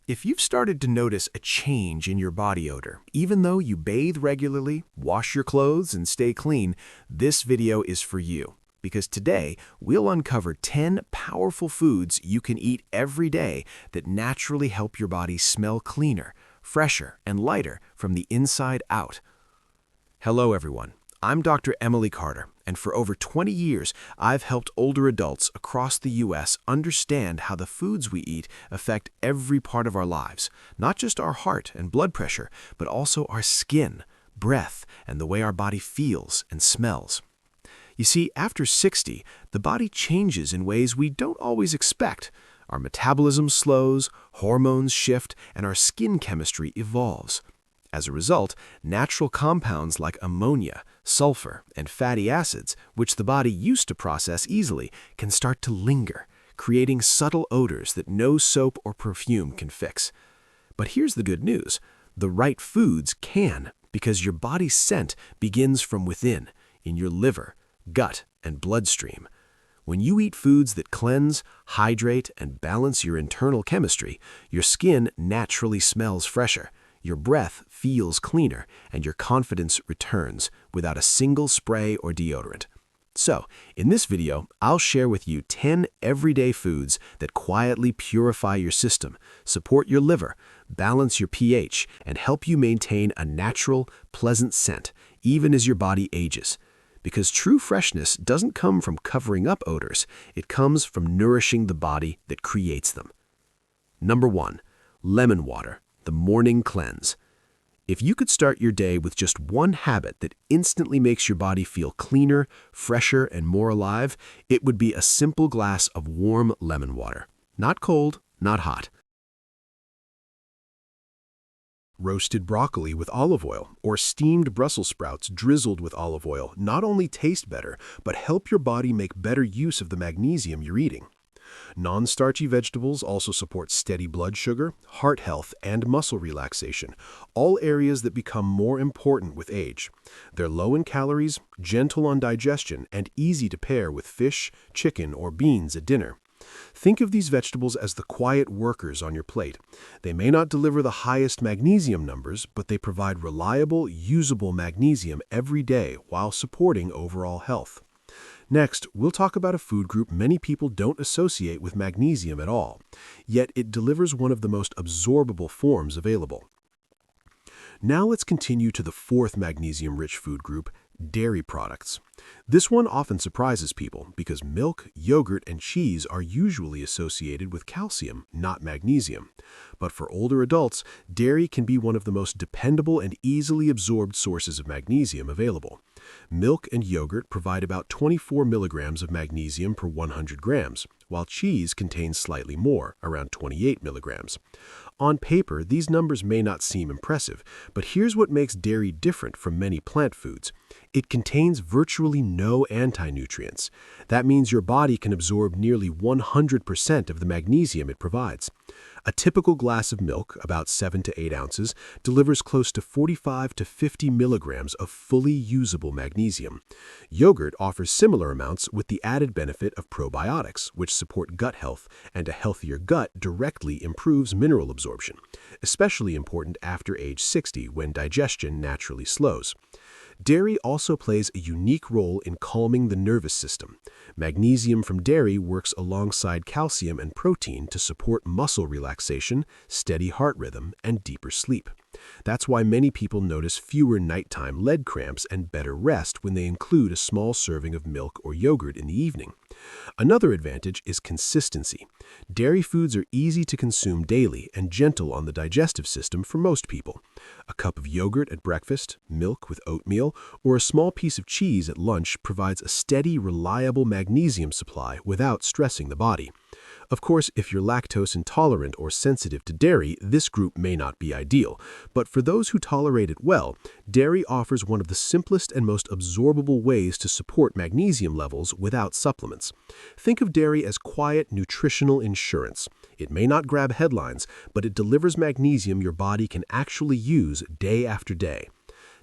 If you've started to notice a change in your body odor, even though you bathe regularly, wash your clothes, and stay clean, this video is for you. Because today, we'll uncover 10 powerful foods you can eat every day that naturally help your body smell cleaner, fresher, and lighter from the inside out. Hello, everyone. I'm Dr. Emily Carter, and for over 20 years, I've helped older adults across the U.S. understand how the foods we eat affect every part of our lives, not just our heart and blood pressure, but also our skin, breath, and the way our body feels and smells. You see, after 60, the body changes in ways we don't always expect. Our metabolism slows, hormones shift, and our skin chemistry evolves. As a result, natural compounds like ammonia, sulfur, and fatty acids, which the body used to process easily, can start to linger, creating subtle odors that no soap or perfume can fix. But here's the good news. The right foods can, because your body's scent begins from within, in your liver, gut, and bloodstream. When you eat foods that cleanse, hydrate, and balance your internal chemistry, your skin naturally smells fresher. Your breath feels cleaner, and your confidence returns without a single spray or deodorant. So, in this video, I'll share with you 10 everyday foods that quietly purify your system, support your liver, balance your pH, and help you maintain a natural, pleasant scent, even as your body ages. Because true freshness doesn't come from covering up odors, it comes from nourishing the body that creates them. Number 1. Lemon water. The morning cleanse. If you could start your day with just one habit that instantly makes your body feel cleaner, fresher, and more alive, it would be a simple glass of warm lemon water. Not cold, not hot. Roasted broccoli with olive oil or steamed Brussels sprouts drizzled with olive oil not only taste better, but help your body make better use of the magnesium you're eating. Non-starchy vegetables also support steady blood sugar, heart health, and muscle relaxation, all areas that become more important with age. They're low in calories, gentle on digestion, and easy to pair with fish, chicken, or beans at dinner. Think of these vegetables as the quiet workers on your plate. They may not deliver the highest magnesium numbers, but they provide reliable, usable magnesium every day while supporting overall health. Next, we'll talk about a food group many people don't associate with magnesium at all, yet it delivers one of the most absorbable forms available. Now let's continue to the fourth magnesium-rich food group, dairy products. This one often surprises people because milk, yogurt, and cheese are usually associated with calcium, not magnesium. But for older adults, dairy can be one of the most dependable and easily absorbed sources of magnesium available. Milk and yogurt provide about 24 milligrams of magnesium per 100 grams, while cheese contains slightly more, around 28 milligrams. On paper, these numbers may not seem impressive, but here's what makes dairy different from many plant foods. It contains virtually no anti-nutrients. That means your body can absorb nearly 100% of the magnesium it provides. A typical glass of milk, about 7 to 8 ounces, delivers close to 45 to 50 milligrams of fully usable magnesium. Yogurt offers similar amounts with the added benefit of probiotics, which support gut health, and a healthier gut directly improves mineral absorption, especially important after age 60 when digestion naturally slows. Dairy also plays a unique role in calming the nervous system. Magnesium from dairy works alongside calcium and protein to support muscle relaxation, steady heart rhythm, and deeper sleep. That's why many people notice fewer nighttime leg cramps and better rest when they include a small serving of milk or yogurt in the evening. Another advantage is consistency. Dairy foods are easy to consume daily and gentle on the digestive system for most people. A cup of yogurt at breakfast, milk with oatmeal, or a small piece of cheese at lunch provides a steady, reliable magnesium supply without stressing the body. Of course, if you're lactose intolerant or sensitive to dairy, this group may not be ideal. But for those who tolerate it well, dairy offers one of the simplest and most absorbable ways to support magnesium levels without supplements. Think of dairy as quiet nutritional insurance. It may not grab headlines, but it delivers magnesium your body can actually use day after day.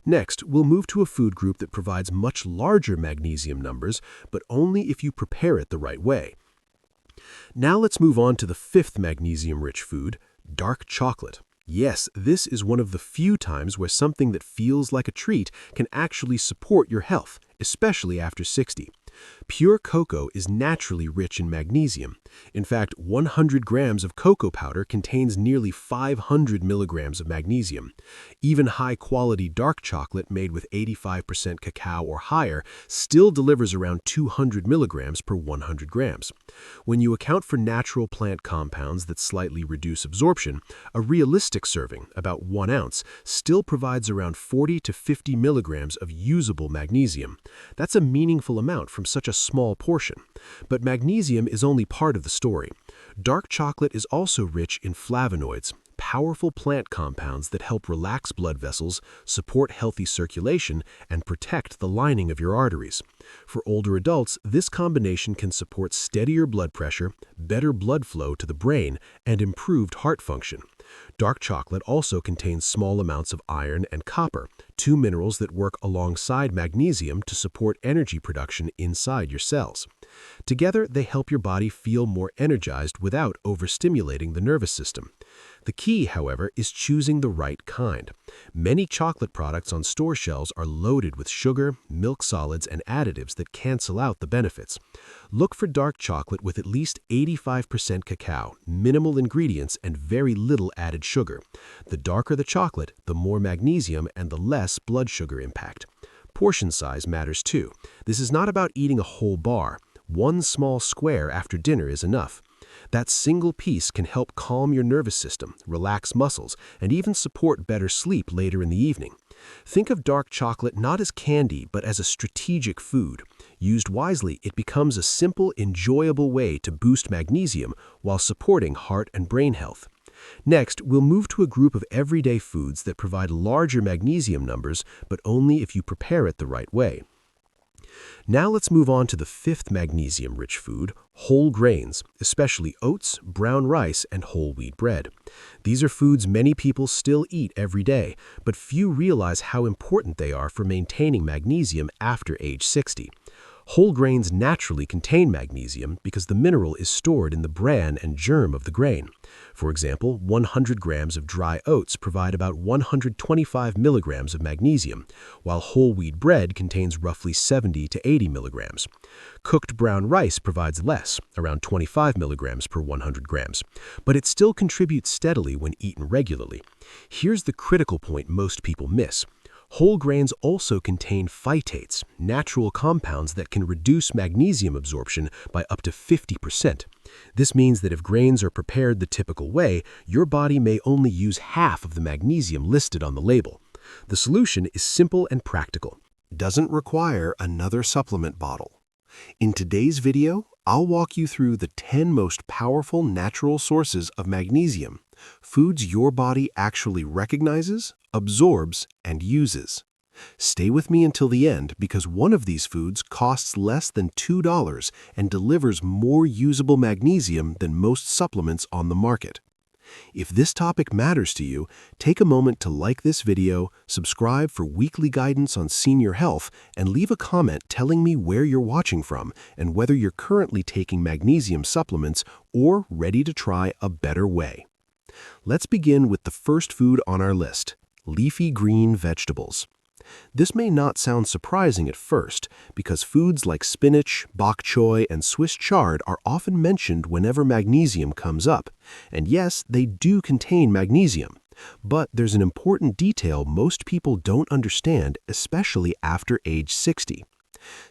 Next, we'll move to a food group that provides much larger magnesium numbers, but only if you prepare it the right way. Now let's move on to the fifth magnesium-rich food, Dark chocolate. Yes, this is one of the few times where something that feels like a treat can actually support your health, especially after 60. Pure cocoa is naturally rich in magnesium. In fact, 100 grams of cocoa powder contains nearly 500 milligrams of magnesium. Even high-quality dark chocolate made with 85% cacao or higher still delivers around 200 milligrams per 100 grams. When you account for natural plant compounds that slightly reduce absorption, a realistic serving, about 1 ounce, still provides around 40 to 50 milligrams of usable magnesium. That's a meaningful amount from such a small portion. But magnesium is only part of the story. Dark chocolate is also rich in flavonoids, powerful plant compounds that help relax blood vessels, support healthy circulation, and protect the lining of your arteries. For older adults, this combination can support steadier blood pressure, better blood flow to the brain, and improved heart function. Dark chocolate also contains small amounts of iron and copper, two minerals that work alongside magnesium to support energy production inside your cells. Together, they help your body feel more energized without overstimulating the nervous system. The key, however, is choosing the right kind. Many chocolate products on store shelves are loaded with sugar, milk solids, and additives that cancel out the benefits. Look for dark chocolate with at least 85% cacao, minimal ingredients, and very little added sugar. The darker the chocolate, the more magnesium and the less blood sugar impact. Portion size matters too. This is not about eating a whole bar. One small square after dinner is enough. That single piece can help calm your nervous system, relax muscles, and even support better sleep later in the evening. Think of dark chocolate not as candy, but as a strategic food. Used wisely, it becomes a simple, enjoyable way to boost magnesium while supporting heart and brain health. Next, we'll move to a group of everyday foods that provide larger magnesium numbers, but only if you prepare it the right way. Now let's move on to the fifth magnesium-rich food, whole grains, especially oats, brown rice, and whole wheat bread. These are foods many people still eat every day, but few realize how important they are for maintaining magnesium after age 60. Whole grains naturally contain magnesium because the mineral is stored in the bran and germ of the grain. For example, 100 grams of dry oats provide about 125 milligrams of magnesium, while whole wheat bread contains roughly 70 to 80 milligrams. Cooked brown rice provides less, around 25 milligrams per 100 grams, but it still contributes steadily when eaten regularly. Here's the critical point most people miss. Whole grains also contain phytates, natural compounds that can reduce magnesium absorption by up to 50%. This means that if grains are prepared the typical way, your body may only use half of the magnesium listed on the label. The solution is simple and practical. Doesn't require another supplement bottle. In today's video, I'll walk you through the 10 most powerful natural sources of magnesium, foods your body actually recognizes, absorbs, and uses. Stay with me until the end because one of these foods costs less than $2 and delivers more usable magnesium than most supplements on the market. If this topic matters to you, take a moment to like this video, subscribe for weekly guidance on senior health, and leave a comment telling me where you're watching from and whether you're currently taking magnesium supplements or ready to try a better way. Let's begin with the first food on our list, leafy green vegetables. This may not sound surprising at first because foods like spinach, bok choy, and Swiss chard are often mentioned whenever magnesium comes up. And yes, they do contain magnesium. But there's an important detail most people don't understand, especially after age 60.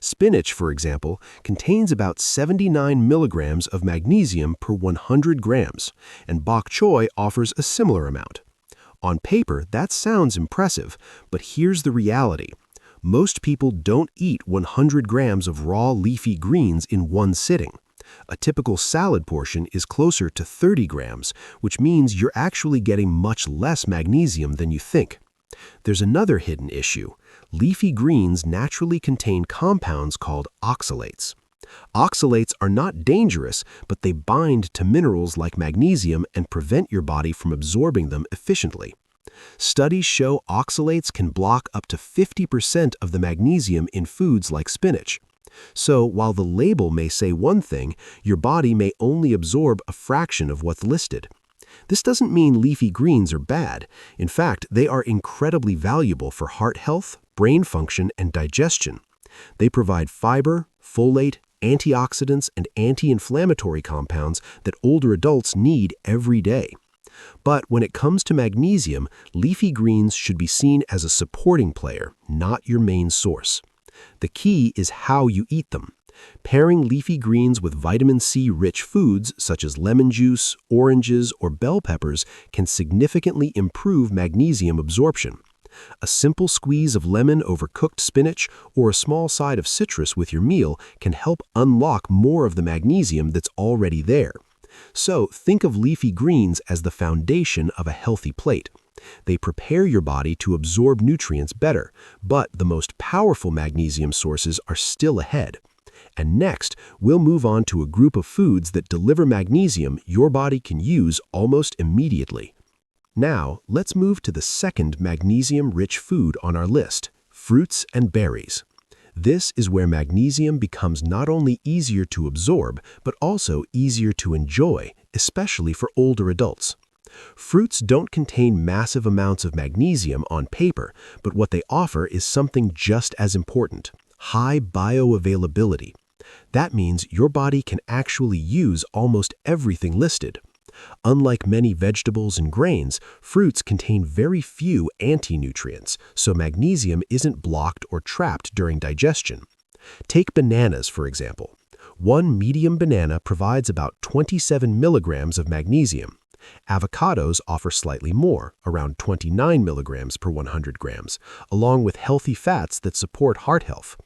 Spinach, for example, contains about 79 milligrams of magnesium per 100 grams, and bok choy offers a similar amount. On paper, that sounds impressive, but here's the reality. Most people don't eat 100 grams of raw leafy greens in one sitting. A typical salad portion is closer to 30 grams, which means you're actually getting much less magnesium than you think. There's another hidden issue. Leafy greens naturally contain compounds called oxalates. Oxalates are not dangerous, but they bind to minerals like magnesium and prevent your body from absorbing them efficiently. Studies show oxalates can block up to 50% of the magnesium in foods like spinach. So while the label may say one thing, your body may only absorb a fraction of what's listed. This doesn't mean leafy greens are bad. In fact, they are incredibly valuable for heart health, brain function, and digestion. They provide fiber, folate, antioxidants, and anti-inflammatory compounds that older adults need every day. But when it comes to magnesium, leafy greens should be seen as a supporting player, not your main source. The key is how you eat them. Pairing leafy greens with vitamin C-rich foods such as lemon juice, oranges, or bell peppers can significantly improve magnesium absorption. A simple squeeze of lemon over cooked spinach or a small side of citrus with your meal can help unlock more of the magnesium that's already there. So think of leafy greens as the foundation of a healthy plate. They prepare your body to absorb nutrients better, but the most powerful magnesium sources are still ahead. And next, we'll move on to a group of foods that deliver magnesium your body can use almost immediately. Now, let's move to the second magnesium-rich food on our list, fruits and berries. This is where magnesium becomes not only easier to absorb, but also easier to enjoy, especially for older adults. Fruits don't contain massive amounts of magnesium on paper, but what they offer is something just as important: high bioavailability. That means your body can actually use almost everything listed. Unlike many vegetables and grains, fruits contain very few anti-nutrients, so magnesium isn't blocked or trapped during digestion. Take bananas, for example. One medium banana provides about 27 milligrams of magnesium. Avocados offer slightly more, around 29 milligrams per 100 grams, along with healthy fats that support heart health.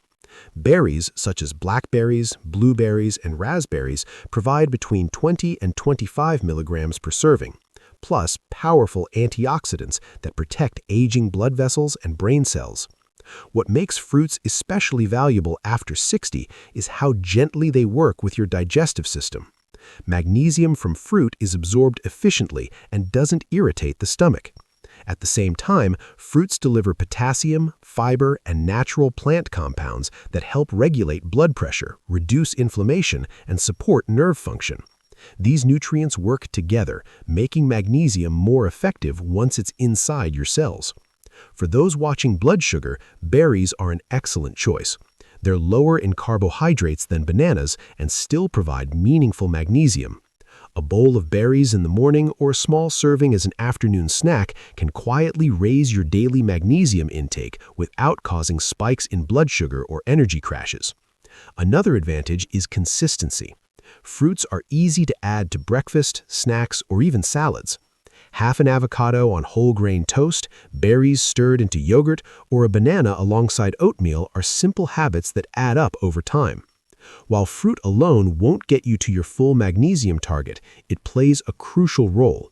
Berries such as blackberries, blueberries, and raspberries provide between 20 and 25 milligrams per serving, plus powerful antioxidants that protect aging blood vessels and brain cells. What makes fruits especially valuable after 60 is how gently they work with your digestive system. Magnesium from fruit is absorbed efficiently and doesn't irritate the stomach. At the same time, fruits deliver potassium, fiber, and natural plant compounds that help regulate blood pressure, reduce inflammation, and support nerve function. These nutrients work together, making magnesium more effective once it's inside your cells. For those watching blood sugar, berries are an excellent choice. They're lower in carbohydrates than bananas and still provide meaningful magnesium. A bowl of berries in the morning or a small serving as an afternoon snack can quietly raise your daily magnesium intake without causing spikes in blood sugar or energy crashes. Another advantage is consistency. Fruits are easy to add to breakfast, snacks, or even salads. Half an avocado on whole grain toast, berries stirred into yogurt, or a banana alongside oatmeal are simple habits that add up over time. While fruit alone won't get you to your full magnesium target, it plays a crucial role.